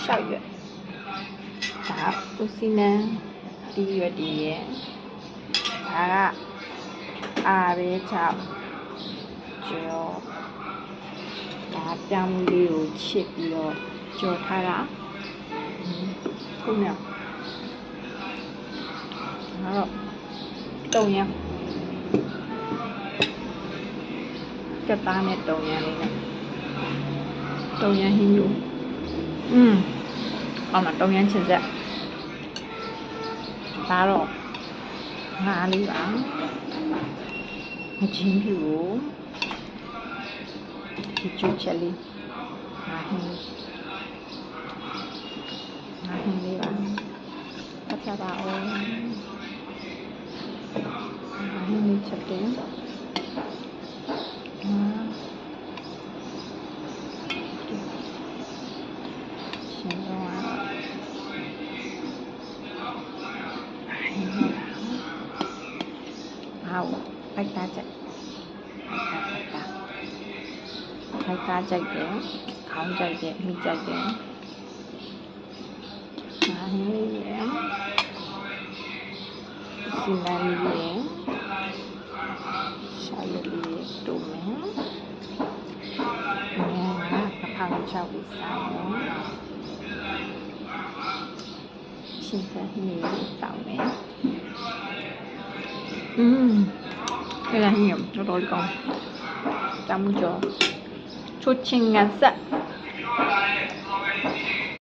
6月，它不是呢1月底，它2月6就它表面有切ပြီးတော့ကြော်ထားတာခုနကတော့တုံရံကပ်သားနဲ့တုံရံလေးနဲ့တုံရံဟင်းယူကောင်းတာတုံရံချစ်ဆက်ဒါတော့ငါးလေးပါမချင်းဖြူကိုဒီကျူချက်လေးငါးဟင်းလေးပါပတ်ချပါအောင်ငါးဟင်းလေးချက်တယ်ဖိုက်သားကြိုက်တယ်ခေါင်းကြိုက်တယ်မိကြိုက်တယ်ငါဟင်းလေးရယ်စီလာလေးရယ်ရှာရည်လေးတူမယ်ငါကဖောင်းချောက်လေးစားမယ်ရှင်စဟင်းလေးတောင်းမယ်cái là nhiều cho tôi con chăm cho chút chinh ngàn sạch